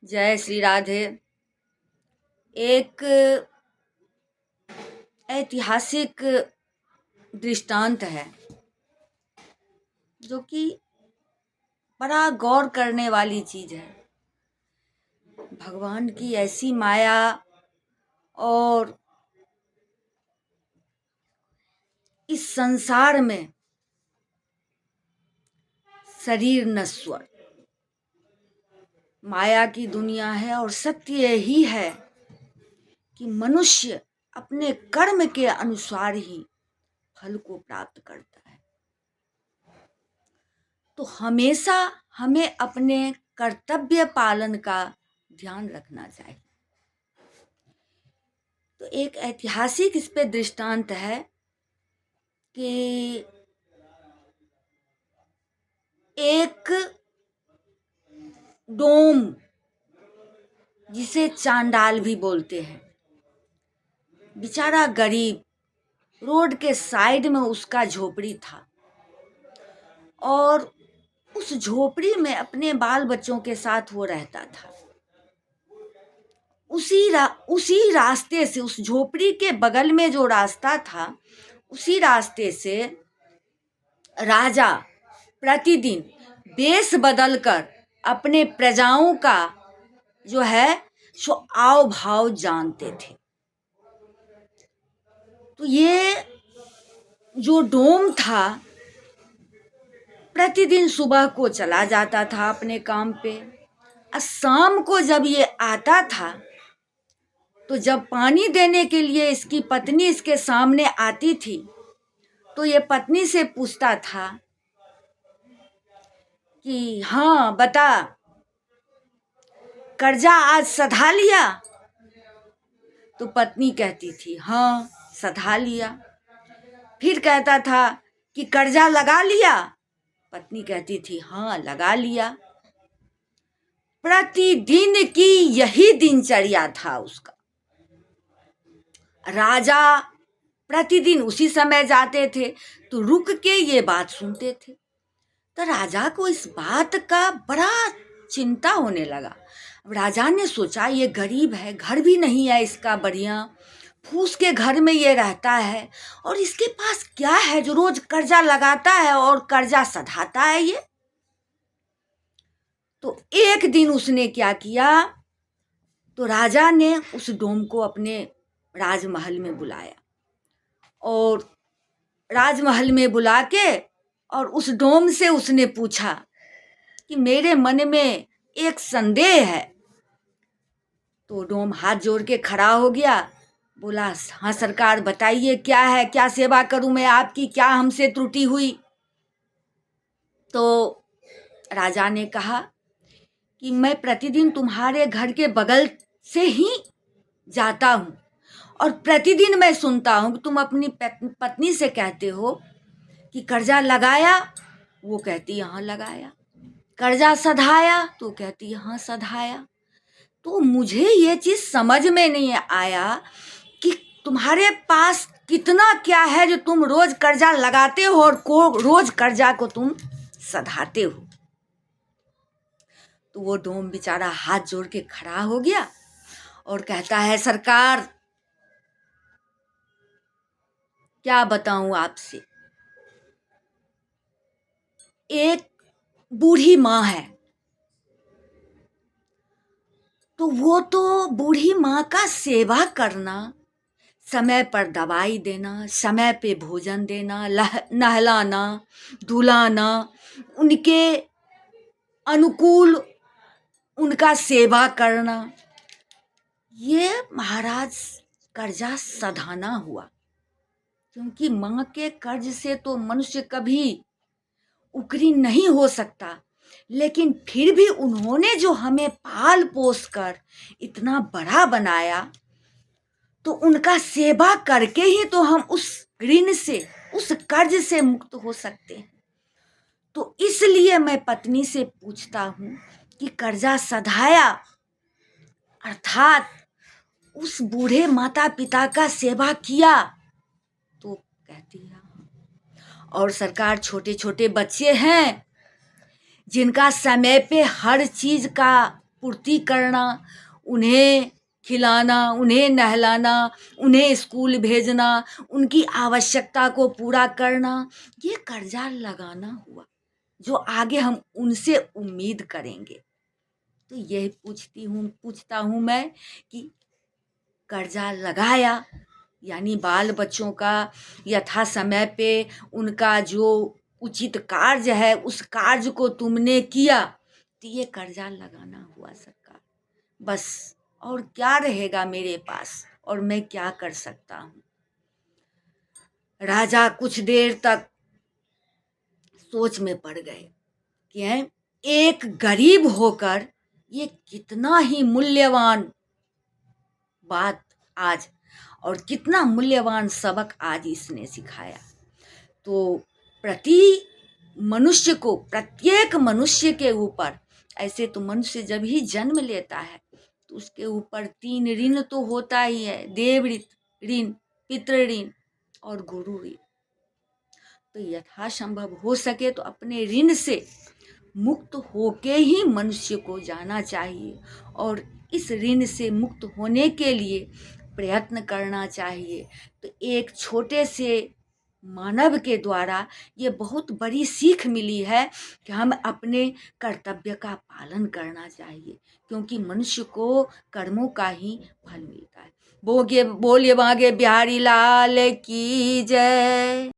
जय श्री राधे। एक ऐतिहासिक दृष्टांत है जो कि बड़ा गौर करने वाली चीज है। भगवान की ऐसी माया और इस संसार में शरीर नश्वर, माया की दुनिया है और सत्य यही है कि मनुष्य अपने कर्म के अनुसार ही फल को प्राप्त करता है। तो हमेशा हमें अपने कर्तव्य पालन का ध्यान रखना चाहिए। तो एक ऐतिहासिक इस पे दृष्टांत है कि एक डोम, जिसे चांडाल भी बोलते हैं, बेचारा गरीब, रोड के साइड में उसका झोपड़ी था और उस झोपड़ी में अपने बाल बच्चों के साथ वो रहता था। उसी रास्ते से, उस झोपड़ी के बगल में जो रास्ता था, उसी रास्ते से राजा प्रतिदिन वेश बदलकर अपने प्रजाओं का जो है सो आव भाव जानते थे। तो ये जो डोम था प्रतिदिन सुबह को चला जाता था अपने काम पे, और शाम को जब ये आता था तो जब पानी देने के लिए इसकी पत्नी इसके सामने आती थी तो ये पत्नी से पूछता था कि हाँ बता, कर्जा आज सधा लिया? तो पत्नी कहती थी हाँ सधा लिया। फिर कहता था कि कर्जा लगा लिया? पत्नी कहती थी हाँ लगा लिया। प्रतिदिन की यही दिनचर्या था उसका। राजा प्रतिदिन उसी समय जाते थे तो रुक के ये बात सुनते थे। तो राजा को इस बात का बड़ा चिंता होने लगा। राजा ने सोचा ये गरीब है, घर भी नहीं है इसका बढ़िया, फूस के घर में ये रहता है और इसके पास क्या है जो रोज कर्जा लगाता है और कर्जा सधाता है ये। तो एक दिन उसने क्या किया, तो राजा ने उस डोम को अपने राजमहल में बुलाया और राजमहल में बुला के और उस डोम से उसने पूछा कि मेरे मन में एक संदेह है। तो डोम हाथ जोड़ के खड़ा हो गया, बोला हाँ सरकार बताइए क्या है, क्या सेवा करूं मैं आपकी, क्या हमसे त्रुटि हुई? तो राजा ने कहा कि मैं प्रतिदिन तुम्हारे घर के बगल से ही जाता हूँ और प्रतिदिन मैं सुनता हूँ कि तुम अपनी पत्नी से कहते हो कि कर्जा लगाया, वो कहती हाँ लगाया, कर्जा सधाया, तो कहती हाँ सधाया। तो मुझे ये चीज समझ में नहीं आया कि तुम्हारे पास कितना क्या है जो तुम रोज कर्जा लगाते हो और रोज कर्जा को तुम सधाते हो। तो वो डोम बेचारा हाथ जोड़ के खड़ा हो गया और कहता है सरकार क्या बताऊं आपसे, एक बूढ़ी माँ है, तो वो तो बूढ़ी माँ का सेवा करना, समय पर दवाई देना, समय पे भोजन देना, नहलाना धुलाना, उनके अनुकूल उनका सेवा करना, ये महाराज कर्जा सधाना हुआ। क्योंकि माँ के कर्ज से तो मनुष्य कभी उकरी नहीं हो सकता, लेकिन फिर भी उन्होंने जो हमें पाल पोस कर इतना बड़ा बनाया, तो उनका सेवा करके ही तो हम उस ऋण से, उस कर्ज से मुक्त हो सकते हैं। तो इसलिए मैं पत्नी से पूछता हूँ कि कर्जा सधाया, अर्थात उस बूढ़े माता पिता का सेवा किया? तो कहती है और सरकार छोटे छोटे बच्चे हैं जिनका समय पे हर चीज का पूर्ति करना, उन्हें खिलाना, उन्हें नहलाना, उन्हें स्कूल भेजना, उनकी आवश्यकता को पूरा करना, ये कर्जा लगाना हुआ जो आगे हम उनसे उम्मीद करेंगे। तो यही पूछता हूँ मैं कि कर्जा लगाया यानी बाल बच्चों का यथा समय पे उनका जो उचित कार्य है उस कार्य को तुमने किया, तो ये कर्जा लगाना हुआ सरकार। बस और क्या रहेगा मेरे पास, और मैं क्या कर सकता हूँ। राजा कुछ देर तक सोच में पड़ गए कि एक गरीब होकर ये कितना ही मूल्यवान बात आज और कितना मूल्यवान सबक आज इसने सिखाया। तो प्रत्येक मनुष्य के ऊपर, ऐसे तो मनुष्य जब ही जन्म लेता है तो उसके ऊपर 3 ऋण तो होता ही है, देव ऋण, पितृ ऋण और गुरु ऋण। तो यथासंभव हो सके तो अपने ऋण से मुक्त होके ही मनुष्य को जाना चाहिए और इस ऋण से मुक्त होने के लिए प्रयत्न करना चाहिए। तो एक छोटे से मानव के द्वारा ये बहुत बड़ी सीख मिली है कि हम अपने कर्तव्य का पालन करना चाहिए, क्योंकि मनुष्य को कर्मों का ही फल मिलता है। बोलिए बांके बिहारी लाल की जय।